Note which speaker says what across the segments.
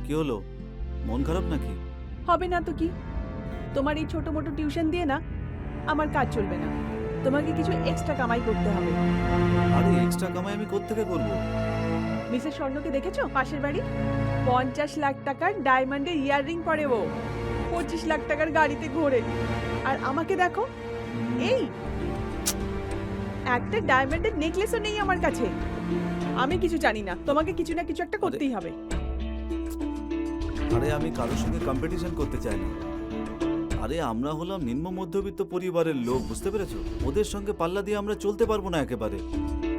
Speaker 1: কি হলো, মন খারাপ নাকি?
Speaker 2: হবে না তো কি, তোমার এই ছোট মোটো টিউশন দিয়ে না আমার কাজ চলবে না। তোমাকে কিছু এক্সট্রা কামাই করতে হবে।
Speaker 1: আরে এক্সট্রা কামাই আমি কোত্থেকে করব?
Speaker 2: মিসেস স্বর্ণকে দেখেছো পাশের বাড়ি? 50 লাখ টাকার ডায়মন্ডের ইয়াররিং পরে ও, 25 লাখ টাকার গাড়িতে ঘোরে। আর আমাকে দেখো, এই একটা ডায়মন্ডের নেকলেসও নেই আমার কাছে। আমি কিছু জানি না, তোমাকে কিছু না কিছু একটা করতেই হবে।
Speaker 1: আরে আমি কারোর সঙ্গে কম্পিটিশন করতে চাই না। আরে আমরা হলাম নিম্ন মধ্যবিত্ত পরিবারের লোক, বুঝতে পেরেছো? ওদের সঙ্গে পাল্লা দিয়ে আমরা চলতে পারবো না একেবারে।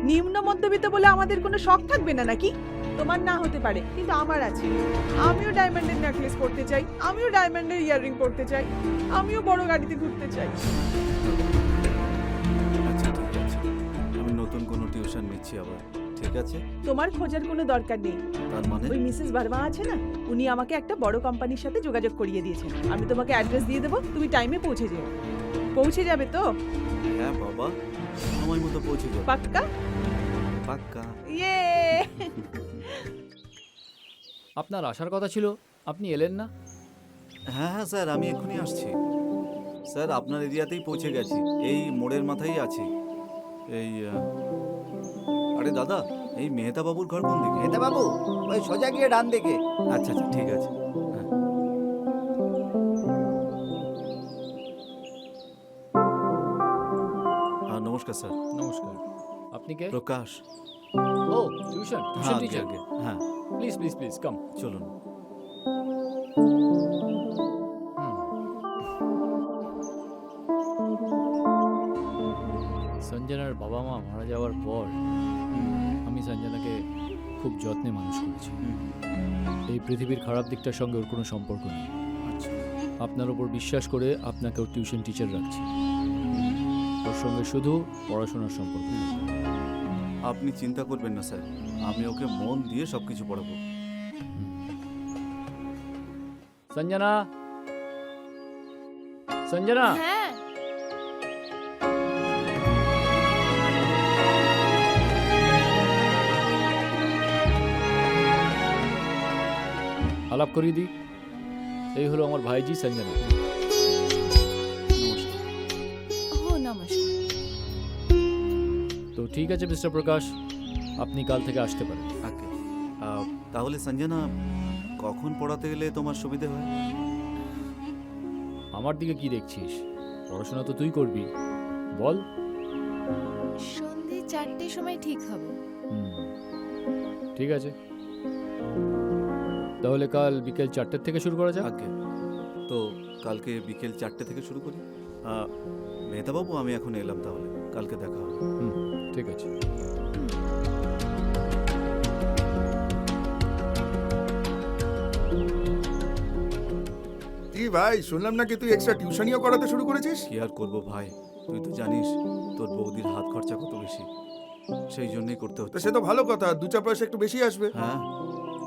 Speaker 2: নিম্ন মধ্যবিত্ত বলে আমাদের কোনো শখ থাকবে না নাকি? তোমার না হতে পারে, কিন্তু আমার আছে। আমিও ডায়মন্ডের নেকলেস পরতে চাই, আমিও ডায়মন্ডের ইয়াররিং পরতে চাই, আমিও বড় গাড়িতে ঘুরতে চাই।
Speaker 1: আচ্ছা ঠিক আছে, আমি নতুন কোনো টিউশন নিচ্ছি আবার, ঠিক আছে?
Speaker 2: তোমার খোঁজার কোনো দরকার নেই।
Speaker 1: তার মানে?
Speaker 2: ওই মিসেস বার্মা আছে না, উনি আমাকে একটা বড় কোম্পানির সাথে যোগাযোগ করিয়ে দিয়েছেন। আমি তোমাকে অ্যাড্রেস দিয়ে দেবো, তুমি টাইমে পৌঁছে যেও। পৌঁছে যাবে তো?
Speaker 1: হ্যাঁ বাবা, সময় মতো পৌঁছে যাবে।
Speaker 2: পাক্কা?
Speaker 1: পাক্কা।
Speaker 2: ইয়ে
Speaker 3: আপনার আসার কথা ছিল, আপনি এলেন না।
Speaker 1: হ্যাঁ হ্যাঁ স্যার, আমি এক্ষুনি আসছি। স্যার আপনার এরিয়াতেই পৌঁছে গেছি, এই মোড়ের মাথায় আছি। এই আরে দাদা, এই মেহতা বাবুর ঘর কোন দিকে?
Speaker 4: মেহতা বাবু ওই সোজা গিয়ে ডান দিকে।
Speaker 1: আচ্ছা আচ্ছা ঠিক আছে। হ্যাঁ। নমস্কার স্যার।
Speaker 3: নমস্কার, আপনি কে?
Speaker 1: প্রকাশ।
Speaker 3: ও টিউশন
Speaker 1: হ্যাঁ আগে
Speaker 3: টিচার।
Speaker 1: আগে, হ্যাঁ
Speaker 3: প্লিজ প্লিজ প্লিজ কাম।
Speaker 1: চলুন।
Speaker 3: সঞ্জনার বাবা মা মারা যাওয়ার পর আমি সঞ্জনাকে খুব যত্নে মানুষ করেছি। এই পৃথিবীর খারাপ দিকটার সঙ্গে ওর কোনো সম্পর্ক নেই।
Speaker 1: আচ্ছা
Speaker 3: আপনার ওপর বিশ্বাস করে আপনাকে ওর টিউশন টিচার রাখছি। ওর সঙ্গে শুধু পড়াশোনার সম্পর্ক।
Speaker 1: আপনি চিন্তা করবেন না স্যার, আমি ওকে মন দিয়ে সবকিছু পড়াবো।
Speaker 3: সঞ্জনা, সঞ্জনা,
Speaker 5: হ্যাঁ
Speaker 3: আলাপ করিয়ে দিই। এই হলো আমার ভাইজি সঞ্জনা।
Speaker 1: নমস্কার।
Speaker 5: ও নমস্কার।
Speaker 3: তো ঠিক আছে মিস্টার প্রকাশ, আপনি কাল থেকে আসতে পারেন।
Speaker 1: ওকে, তাহলে সঞ্জনা, কখন পড়াতে গেলে তোমার সুবিধে হয়?
Speaker 3: আমার দিকে কি দেখছিস? পড়াশোনা তো তুই করবি, বল।
Speaker 5: সন্ধে 4টের সময় ঠিক হবে।
Speaker 3: হুম, ঠিক আছে, তাহলে কাল বিকেল 4টের থেকে শুরু করা যাক।
Speaker 1: ওকে, তো কালকে বিকেল 4টে থেকে শুরু করি। মেহতা বাবু, আমি এখন এলাম, তাহলে কালকে দেখা হবে।
Speaker 3: হুম, ঠিক আছে।
Speaker 6: কি ভাই, শুনলাম নাকি তুই এক্সট্রা টিউশনিও করাতে শুরু করেছিস?
Speaker 1: কি আর করবো ভাই, তুই তো জানিস তোর বৌদির হাত খরচা কত বেশি, সেই জন্যই করতে
Speaker 6: তো
Speaker 1: হচ্ছে।
Speaker 6: সে তো ভালো কথা, 2-4 পয়সা একটু বেশি আসবে।
Speaker 1: হ্যাঁ,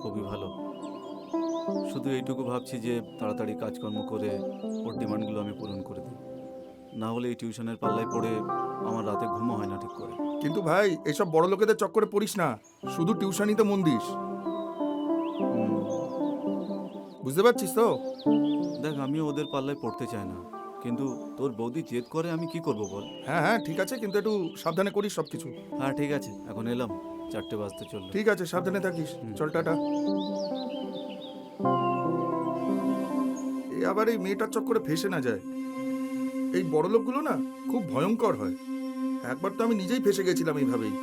Speaker 1: খুবই ভালো। শুধু এইটুকু ভাবছি যে তাড়াতাড়ি কাজকর্ম করে ওর ডিমান্ডগুলো আমি পূরণ করে দিই, না হলে এই টিউশনের পাল্লায় পড়ে আমার রাতে ঘুমও হয় না ঠিক করে।
Speaker 6: কিন্তু ভাই, এসব বড় লোকেদের চক্করে পড়িস না, শুধু টিউশনিতে মন দিস।
Speaker 1: হুম,
Speaker 6: বুঝতে পারছিস তো?
Speaker 1: দেখ, আমিও ওদের পাল্লায় পড়তে চাই না, কিন্তু তোর বৌদি জেদ করে, আমি কি করব বল?
Speaker 6: হ্যাঁ হ্যাঁ ঠিক আছে, কিন্তু একটু সাবধানে করিস সবকিছু।
Speaker 1: হ্যাঁ ঠিক আছে, এখন এলাম, 4টে বাজতে চললো।
Speaker 6: ঠিক আছে, সাবধানে থাকিস।
Speaker 1: হুম।
Speaker 6: চল, টাটা। এই আবার এই মেয়েটার চক্করে ফেসে না যায়। এই বড় লোকগুলো না খুব ভয়ঙ্কর হয়। একবার তো আমি নিজেই ফেসে গেছিলাম এইভাবেই।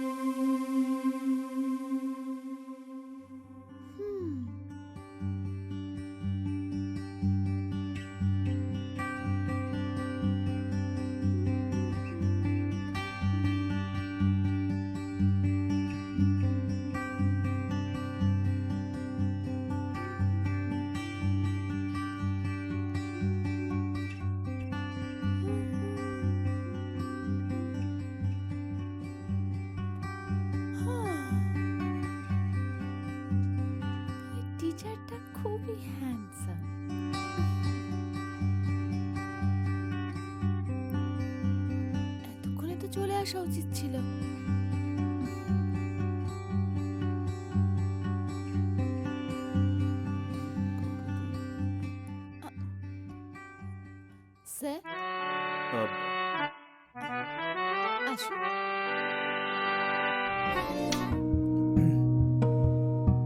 Speaker 5: ওই টিচারটা খুবই হ্যান্ডসাম। এতক্ষণে তো চলে আসা উচিত ছিল। আসো।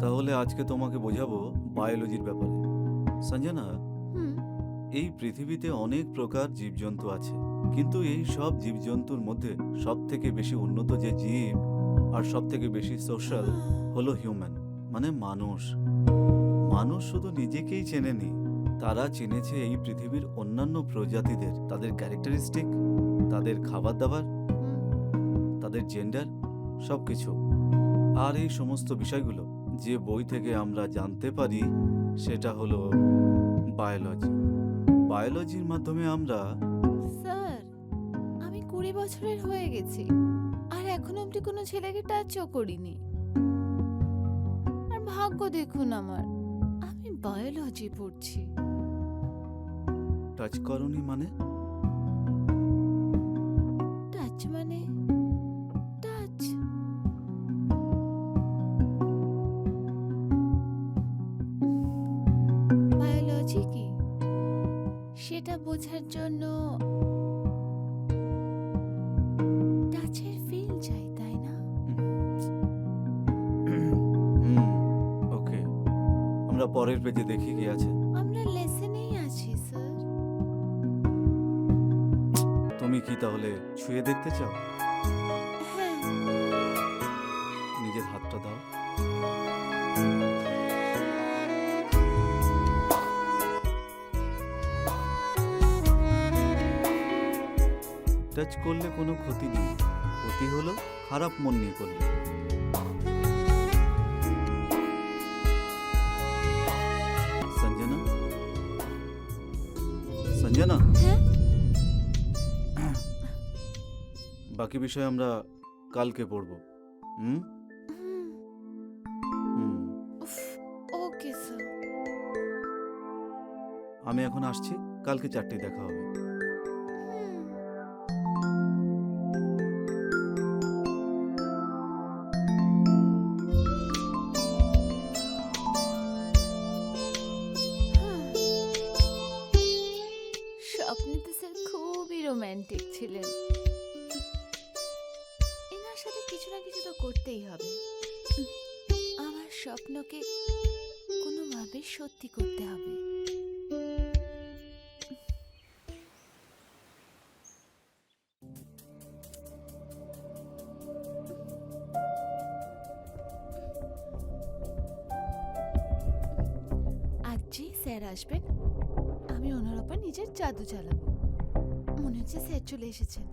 Speaker 1: তাহলে আজকে তোমাকে বোঝাবো বায়োলজির ব্যাপারে। সঞ্জনা,
Speaker 5: হুম।
Speaker 1: এই পৃথিবীতে অনেক প্রকার জীবজন্তু আছে, কিন্তু এই সব জীবজন্তুর মধ্যে সব থেকে বেশি উন্নত যে জীব আর সব থেকে বেশি সোশ্যাল হলো হিউম্যান, মানে মানুষ। মানুষ শুধু নিজেকেই চেনেনি, তারা চিনেছে এই পৃথিবীর অন্যান্য প্রজাতিদের, তাদের ক্যারেক্টারিস্টিক, তাদের খাবার দাবার, তাদের জেন্ডার, সব কিছু। আর এই সমস্ত বিষয়গুলো যে বই থেকে আমরা জানতে পারি সেটা হলো বায়োলজি। বায়োলজির মাধ্যমে আমরা
Speaker 5: স্যার, আমি 20 বছরের হয়ে গেছি আর এখনো অবধি কোনো ছেলেকে টাচও করিনি। আর ভাগ্য দেখুন আমার, আমি বায়োলজি পড়ছি।
Speaker 1: টাচ করনি মানে?
Speaker 5: টাচ মানে টাচ। বায়োলজি কি সেটা বোঝার জন্য টাচের ফিল চাই, তাই না?
Speaker 1: ওকে, আমরা পরের পেজে দেখি কি আছে।
Speaker 5: আমরা লেসনেই আছি স্যার।
Speaker 1: তুমি কি তাহলে ছুঁয়ে দেখতে চাও?
Speaker 5: হ্যাঁ।
Speaker 1: নিজের হাতটা দাও। টাচ করলে কোনো ক্ষতি নেই, ক্ষতি হলো খারাপ মন নিয়ে করলে। সঞ্জনা, সঞ্জনা,
Speaker 5: হ্যাঁ।
Speaker 1: বাকি বিষয় আমরা কালকে পড়ব। হুম
Speaker 5: হুম।
Speaker 1: হুম।
Speaker 5: উফ, ওকে স্যার।
Speaker 1: আমি এখন আসছি, কালকে 4টেয় দেখা হবে।
Speaker 5: স্বপ্নে তো স্যার খুবই রোমান্টিক ছিলেন। এনার সাথে কিছু না কিছু তো করতেই হবে। আমার স্বপ্নকে কোনোভাবে সত্যি করতে হবে। আজ যে স্যার আসবেন, আমি ওনার ওপর নিজের জাদু চালাবো। মনে হচ্ছে স্যার চলে এসেছেন।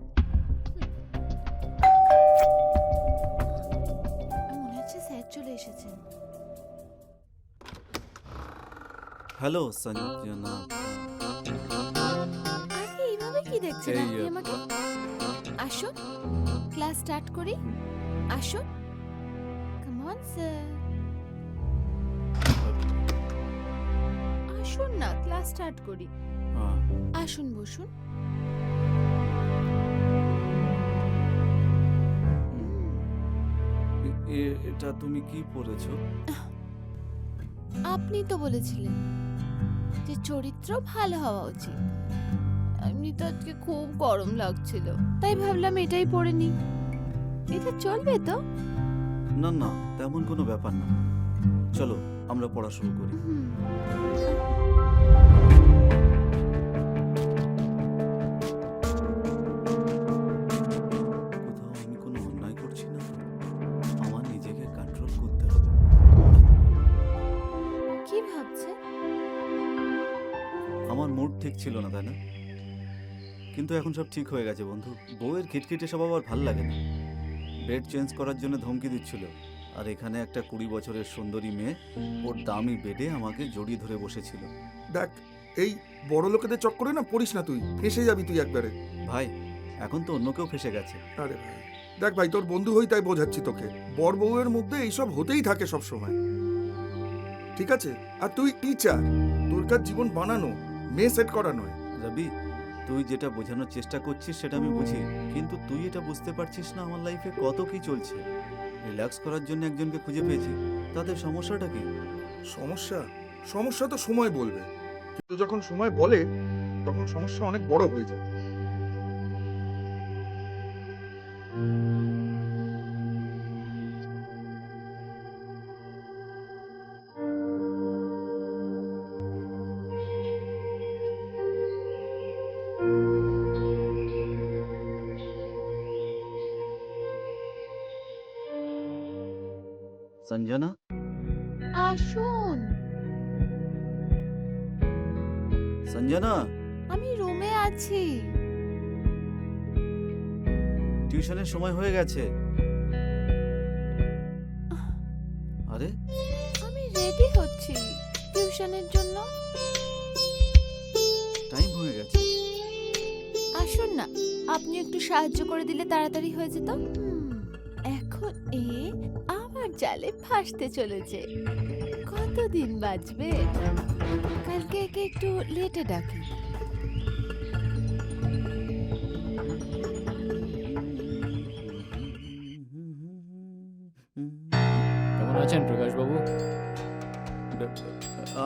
Speaker 5: মনে হচ্ছে স্যার চলে এসেছেন।
Speaker 1: হ্যালো সঞ্জনা।
Speaker 5: আরে এইভাবে কি দেখছেন
Speaker 1: এই,
Speaker 5: আপনি আমাকে? আসুন, ক্লাস স্টার্ট করি। আসুন, কাম অন স্যার। আসুন না, ক্লাস স্টার্ট করি। আসুন, বসুন।
Speaker 1: এটা তুমি কি পড়েছো?
Speaker 5: আপনি তো বলেছিলেন যে চরিত্র ভালো হওয়া উচিত। এমনি তো আজকে খুব গরম লাগছিল, তাই ভাবলাম এটাই পড়ে নি। এটা চলবে তো?
Speaker 1: না না, তেমন কোনো ব্যাপার না। চলো আমরা পড়া শুরু করি।
Speaker 5: হুম।
Speaker 1: কোথাও আমি কোনো অন্যায় করছি না তো? আমার নিজেকে কন্ট্রোল করতে হবে।
Speaker 5: কি ভাবছে?
Speaker 1: আমার মুড ঠিক ছিল না, তাই না? কিন্তু এখন সব ঠিক হয়ে গেছে বন্ধু। বউয়ের খিটখিটে সব আবার ভাল লাগে না। বেড চেঞ্জ করার জন্য ধমকি দিচ্ছিল, আর এখানে একটা 20 বছরের সুন্দরী মেয়ে ওর দামি বেডে আমাকে জড়িয়ে ধরে বসেছিল।
Speaker 6: দেখ, এই বড় লোকেদের চক্করে না পড়িস না, তুই ফেঁসে যাবি তুই একবারে।
Speaker 1: ভাই, এখন তো অন্য কেউ ফেসে গেছে।
Speaker 6: আরে ভাই, দেখ ভাই, তোর বন্ধু হই তাই বোঝাচ্ছি তোকে। বর বউয়ের মধ্যে এইসব হতেই থাকে সব সময়, ঠিক আছে? আর তুই টিচার, তোর কাজ জীবন বানানো, মেয়ে সেট করা নয়।
Speaker 1: রবি, তুই যেটা বোঝানোর চেষ্টা করছিস সেটা আমি বুঝি, কিন্তু তুই এটা বুঝতে পারছিস না আমার লাইফে কত কি চলছে। রিল্যাক্স করার জন্য একজনকে খুঁজে পেয়েছি, তাদের সমস্যাটা কি?
Speaker 6: সমস্যা সমস্যা তো সময় বলবে, কিন্তু যখন সময় বলে তখন সমস্যা অনেক বড় হয়ে যায়।
Speaker 1: সঞ্জনা,
Speaker 5: আসুন,
Speaker 1: সঞ্জনা,
Speaker 5: আমি রুমে আছি।
Speaker 1: টিউশনের সময় হয়ে গেছে। আরে
Speaker 5: আমি রেডি হচ্ছি টিউশনের জন্য।
Speaker 1: টাইম হয়ে গেছে।
Speaker 5: আসুন না, আপনি একটু সাহায্য করে দিলে তাড়াতাড়ি হয়ে যেত। এখন আমার জালে ফাঁসতে চলেছে। কতদিন বাঁচবে? কালকে একে একটু লেটে ডাকি।
Speaker 3: কেমন আছেন প্রকাশবাবু?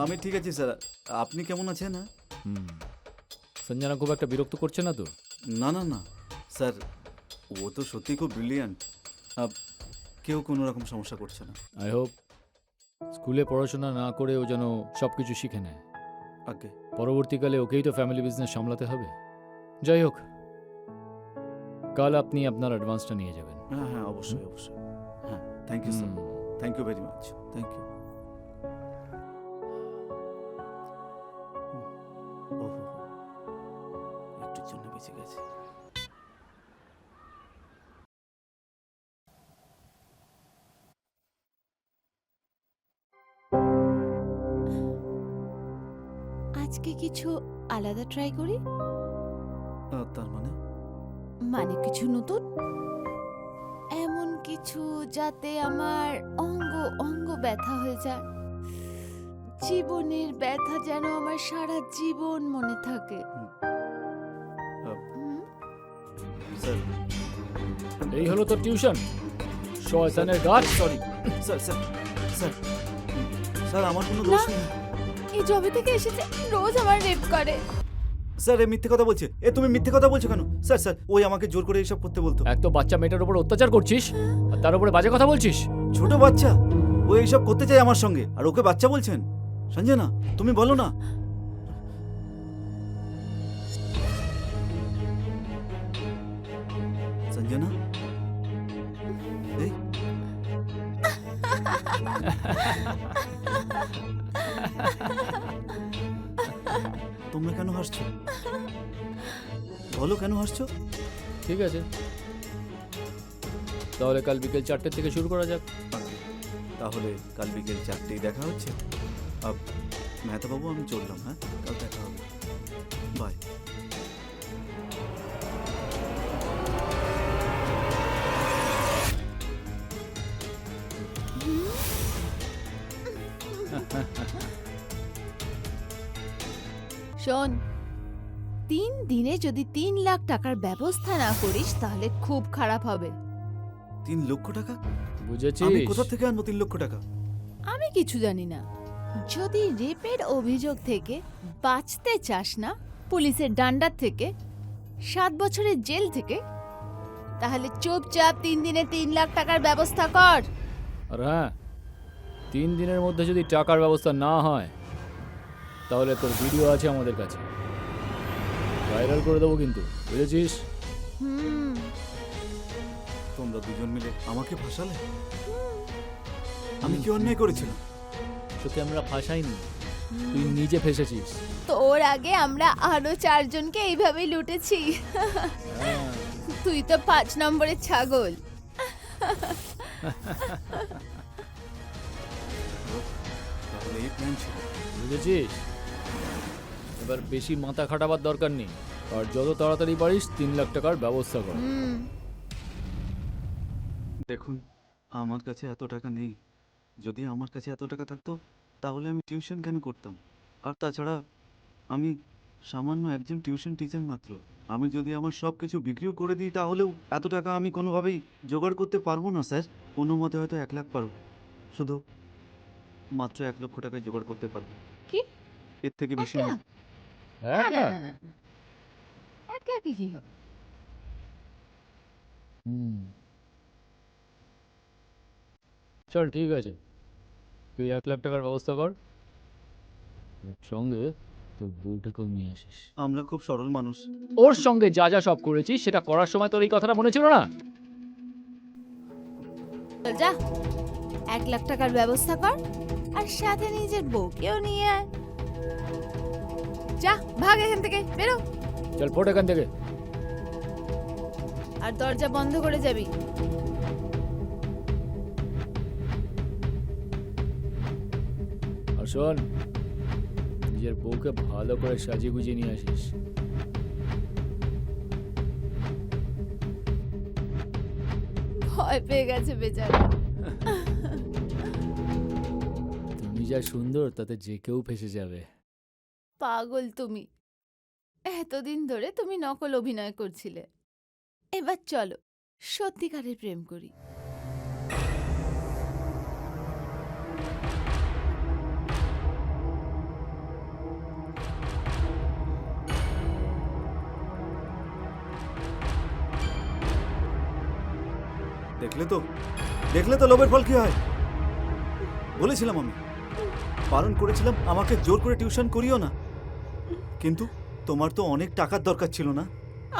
Speaker 1: আমি ঠিক আছি স্যার, আপনি কেমন আছেন? হ্যাঁ?
Speaker 3: হুম, সঞ্জনা খুব একটা বিরক্ত করছে না তো?
Speaker 1: না না না স্যার, ও তো সত্যি খুব ব্রিলিয়ান্ট। কেউ কোনো রকম সমস্যা করছে না।
Speaker 3: আই হোপ স্কুলে পড়াশোনা না করে ও যেন সব কিছু শিখে নেয়।
Speaker 1: আগে
Speaker 3: পরবর্তীকালে ওকেই তো ফ্যামিলি বিজনেস সামলাতে হবে। যাই হোক, কাল আপনি আপনার অ্যাডভান্সটা নিয়ে যাবেন।
Speaker 1: হ্যাঁ হ্যাঁ, অবশ্যই অবশ্যই। হ্যাঁ, thank you sir,
Speaker 3: hmm,
Speaker 1: thank you very much, thank you. ওহো, একটুর জন্য বেঁচে গেছে।
Speaker 5: আজকে কিছু আলাদা ট্রাই করি।
Speaker 1: তার মানে
Speaker 5: মানে কিছু নতুন, এমন কিছু যাতে আমার অঙ্গ অঙ্গ ব্যথা হয়ে যায়। জীবনের ব্যথা যেন আমার সারা জীবন মনে থাকে। হুম?
Speaker 1: স্যার,
Speaker 3: এই হলো তো টিউশন, শয়তানের গাছ।
Speaker 1: Sorry sir, sir sir sir, আমার কোনো দোষ নেই।
Speaker 5: এই জবে থেকে এসেছে রোজ আমার রেপ করে।
Speaker 1: স্যার, এ মিথ্যে কথা বলছে। তুমি মিথ্যে কথা বলছো কেন? স্যার স্যার, ওই আমাকে জোর করে এইসব করতে বলতো।
Speaker 3: এক তো বাচ্চা মেয়েটার উপর অত্যাচার করছিস, আর তার উপরে বাজে কথা বলছিস।
Speaker 1: ছোট বাচ্চা, ও এইসব করতে চায় আমার সঙ্গে, আর ওকে বাচ্চা বলছেন? সঞ্জনা, তুমি বলো না। সঞ্জনা, এই তোমরা কেন হাসছো? বলো কেন হাসছো?
Speaker 3: ঠিক আছে, তাহলে কাল বিকেল 4টে থেকে শুরু করা যাক।
Speaker 1: তাহলে কাল বিকেল 4টেই দেখা হচ্ছে। মেহতাবাবু, আমি চললাম। হ্যাঁ, কাল দেখা হবে। বাই।
Speaker 5: শোন, 3 দিনে যদি 3 লাখ টাকার ব্যবস্থা না করিস তাহলে খুব খারাপ হবে।
Speaker 1: 3 লক্ষ টাকা?
Speaker 3: বুঝেছিস?
Speaker 1: আমি কোথা থেকে আনবো 3 লক্ষ টাকা?
Speaker 5: আমি কিছু জানি না। যদি রেপের অভিযোগ থেকে বাঁচতে চাস না, পুলিশের ডান্ডার থেকে, 7 বছরের জেল থেকে, তাহলে চুপচাপ 3 দিনে 3 লাখ টাকার ব্যবস্থা কর।
Speaker 3: আর হ্যাঁ, 3 দিনের মধ্যে যদি টাকার ব্যবস্থা না হয় তাহলে তোর ভিডিও আছে আমাদের কাছে, ভাইরাল করে দেবো কিন্তু, বুঝেছিস?
Speaker 5: হুম,
Speaker 1: তোমরা দুজন মিলে আমাকে ফাঁসালে। আমি কি অন্যায় করেছিলাম?
Speaker 3: তোকে আমরা ফাঁসাইনি, তুই নিজে ফেসেছিস।
Speaker 5: তোর আগে আমরা আরো 4 জনকে এইভাবেই লুটেছি।
Speaker 3: হ্যাঁ,
Speaker 5: তুই তো 5 নম্বরের ছাগল।
Speaker 1: তাহলে এই প্ল্যান ছিল।
Speaker 3: বুঝেছিস? এবার বেশি মাথা খাটাবার দরকার নেই, আর যত তাড়াতাড়ি পারিস 3 লাখ টাকার ব্যবস্থা কর।
Speaker 5: হুম,
Speaker 1: দেখুন, আমার কাছে এত টাকা নেই। যদি আমার কাছে এত টাকা থাকতো তাহলে আমি টিউশন কেন করতাম? আর তাছাড়া আমি সামান্য একজন টিউশন টিচার মাত্র। আমি যদি আমার সব কিছু বিক্রিও করে দিই তাহলেও এত টাকা আমি কোনোভাবেই জোগাড় করতে পারবো না স্যার। কোনো মতে হয়তো 1 লাখ পারবো, শুধু মাত্র 1 লক্ষ টাকায় জোগাড় করতে পারবো।
Speaker 5: কি?
Speaker 1: এর থেকে বেশি না।
Speaker 3: হ্যাঁ,
Speaker 5: একা কি কি?
Speaker 3: হুম, চল ঠিক আছে, তুই 1 লাখ টাকার ব্যবস্থা কর, ওর সঙ্গে তোর বউটাকেও নিয়ে আসিস।
Speaker 1: আমরা খুব সরল মানুষ।
Speaker 3: ওর সঙ্গে যা যা সব করেছিস সেটা করার সময় তোর এই কথাটা মনে ছিল না?
Speaker 5: চল যা। 1 লাখ টাকার ব্যবস্থা কর আর সাথে নিজের বউকেও নিয়ে আয়। যা ভাগ এখান থেকে, বেরো।
Speaker 3: চল ফোট এখান থেকে।
Speaker 5: আর দরজা বন্ধ করে যাবি।
Speaker 3: আর শোন, নিজের বউকে ভালো করে সাজিয়ে গুজিয়ে নিয়ে আসিস।
Speaker 5: ভয় পেয়ে গেছে বেচারা।
Speaker 3: তুমি যা সুন্দর তাতে যে কেউ ফেসে যাবে।
Speaker 5: পাগল তুমি, এতদিন ধরে তুমি নকল অভিনয় করছিলে, এবার চলো সত্যিকারের প্রেম করি।
Speaker 1: দেখলে তো লোভের ফল কি হয়। বলেছিলাম, আমি বারণ করেছিলাম আমাকে জোর করে টিউশন করিও না, কিন্তু তোমার তো অনেক টাকার দরকার ছিল না?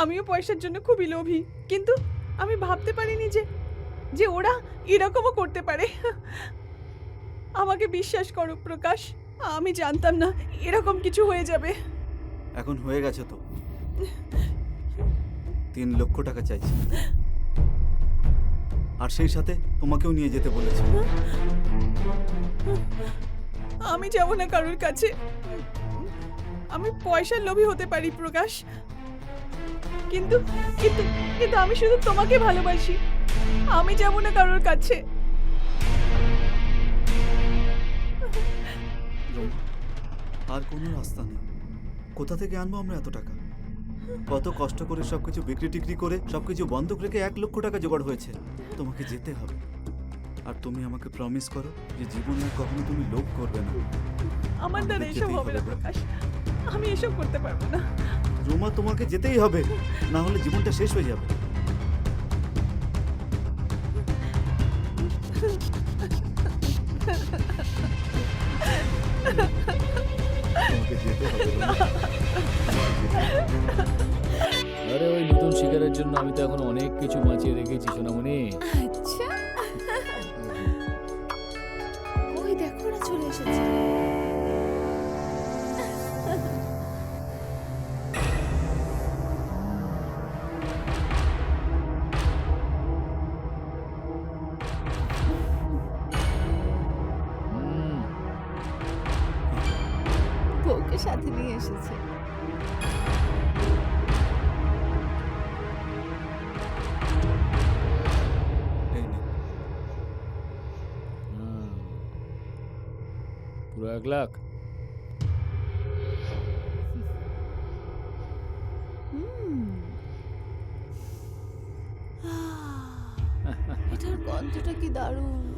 Speaker 2: আমিও পয়সার জন্য খুবই লোভী, কিন্তু আমি ভাবতে পারিনি যে যে ওরা এরকমও করতে পারে। আমাকে বিশ্বাস করো প্রকাশ, আমি জানতাম না এরকম কিছু হয়ে যাবে।
Speaker 1: এখন হয়ে গেছে তো। 3 লক্ষ টাকা চাইছি, আর সেই সাথে তোমাকেও নিয়ে যেতে বলেছি।
Speaker 2: আমি যাব না কারোর কাছে। আমি পয়সার লোভী হতে পারি প্রকাশ, কিন্তু কিন্তু কিন্তু আমি শুধু তোমাকে ভালোবাসি। আমি যাব না কারোর কাছে।
Speaker 1: রোমা, আর কোনো রাস্তা নেই। কোথা থেকে আনবো আমরা এত টাকা? কত কষ্ট করে সবকিছু বিক্রি টিক্রি করে সবকিছু বন্ধক রেখে 1 লক্ষ টাকা জোগাড় হয়েছে। তোমাকে যেতে হবে, আর তুমি আমাকে প্রমিস করো যে জীবনে আর কখনো তুমি লোভ করবে না।
Speaker 2: আমার দ্বারা এসব হবে না প্রকাশ, আমি এসব করতে পারবো না।
Speaker 1: রোমা, তোমাকে যেতেই হবে, না হলে জীবনটা শেষ হয়ে যাবে। তোমাকে যেতে হবে রোমা।
Speaker 3: আরে ওই নতুন শিকারের জন্য আমি তো এখন অনেক কিছু বাঁচিয়ে রেখেছি সোনামণি।
Speaker 5: আচ্ছা, ওই দেখো ওরা চলে এসেছে।
Speaker 3: হুম,
Speaker 5: বউকে সাথে নিয়ে এসেছে।
Speaker 1: এই নে।
Speaker 3: হুম। পুরো 1 লাখ।
Speaker 5: এটার গন্ধটা কি দারুণ।